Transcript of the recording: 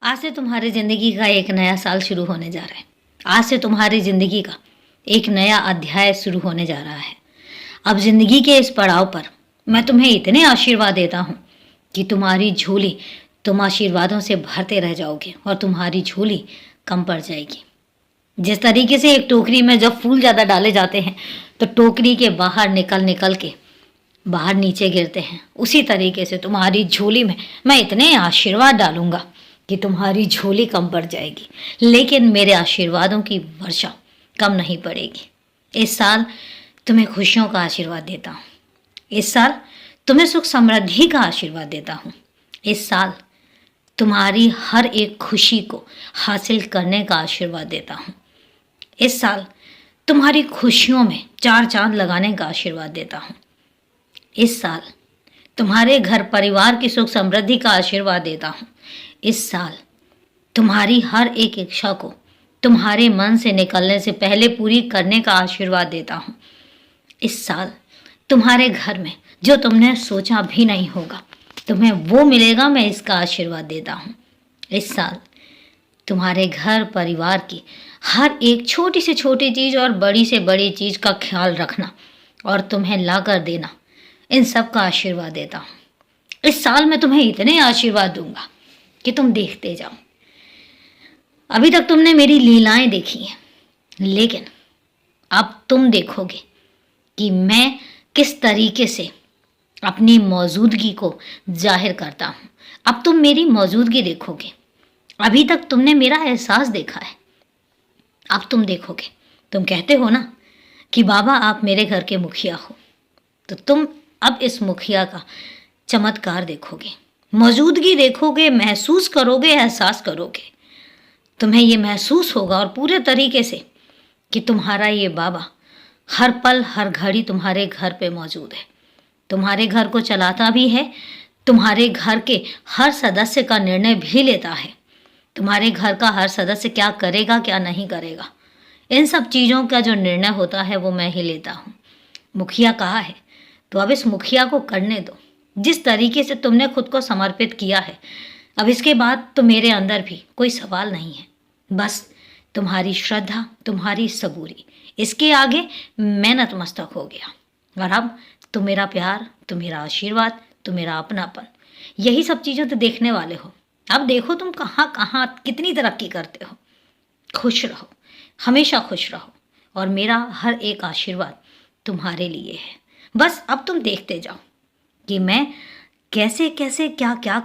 आज से तुम्हारी ज़िंदगी का एक नया साल शुरू होने जा रहा है। आज से तुम्हारी ज़िंदगी का एक नया अध्याय शुरू होने जा रहा है। अब ज़िंदगी के इस पड़ाव पर मैं तुम्हें इतने आशीर्वाद देता हूँ कि तुम्हारी झोली तुम आशीर्वादों से भरते रह जाओगे और तुम्हारी झोली कम पड़ जाएगी। जिस तरीके से एक टोकरी में जब फूल ज़्यादा डाले जाते हैं तो टोकरी के बाहर निकल निकल के बाहर नीचे गिरते हैं, उसी तरीके से तुम्हारी झोली में मैं इतने आशीर्वाद डालूंगा कि तुम्हारी झोली कम पड़ जाएगी, लेकिन मेरे आशीर्वादों की वर्षा कम नहीं पड़ेगी। इस साल तुम्हें खुशियों का आशीर्वाद देता हूँ। इस साल तुम्हें सुख समृद्धि का आशीर्वाद देता हूँ। इस साल तुम्हारी हर एक खुशी को हासिल करने का आशीर्वाद देता हूँ। इस साल तुम्हारी खुशियों में चार चांद लगाने का आशीर्वाद देता हूँ। इस साल तुम्हारे घर परिवार की सुख समृद्धि का आशीर्वाद देता हूँ। इस साल तुम्हारी हर एक इच्छा को तुम्हारे मन से निकलने से पहले पूरी करने का आशीर्वाद देता हूँ। इस साल तुम्हारे घर में जो तुमने सोचा भी नहीं होगा तुम्हें वो मिलेगा, मैं इसका आशीर्वाद देता हूँ। इस साल तुम्हारे घर परिवार की हर एक छोटी से छोटी चीज़ और बड़ी से बड़ी चीज़ का ख्याल रखना और तुम्हें ला कर देना, इन सब का आशीर्वाद देता हूँ। इस साल मैं तुम्हें इतने आशीर्वाद दूंगा कि तुम देखते जाओ। अभी तक तुमने मेरी लीलाएं देखी हैं, लेकिन अब तुम देखोगे कि मैं किस तरीके से अपनी मौजूदगी को जाहिर करता हूँ। अब तुम मेरी मौजूदगी देखोगे। अभी तक तुमने मेरा एहसास देखा है, अब तुम देखोगे। तुम कहते हो ना कि बाबा आप मेरे घर के मुखिया हो, तो तुम अब इस मुखिया का चमत्कार देखोगे, मौजूदगी देखोगे, महसूस करोगे, एहसास करोगे। तुम्हें ये महसूस होगा और पूरे तरीके से कि तुम्हारा ये बाबा हर पल हर घड़ी तुम्हारे घर पे मौजूद है, तुम्हारे घर को चलाता भी है, तुम्हारे घर के हर सदस्य का निर्णय भी लेता है। तुम्हारे घर का हर सदस्य क्या करेगा क्या नहीं करेगा, इन सब चीज़ों का जो निर्णय होता है वो मैं ही लेता हूँ। मुखिया कहा है तो अब इस मुखिया को करने दो। जिस तरीके से तुमने खुद को समर्पित किया है, अब इसके बाद तो मेरे अंदर भी कोई सवाल नहीं है। बस तुम्हारी श्रद्धा, तुम्हारी सबूरी, इसके आगे मैं नतमस्तक हो गया। और अब तुम मेरा प्यार, तुम मेरा आशीर्वाद, तुम मेरा अपनापन, यही सब चीज़ें तो देखने वाले हो। अब देखो तुम कहाँ कहाँ कितनी तरक्की करते हो। खुश रहो, हमेशा खुश रहो, और मेरा हर एक आशीर्वाद तुम्हारे लिए है। बस अब तुम देखते जाओ कि मैं कैसे कैसे क्या क्या कर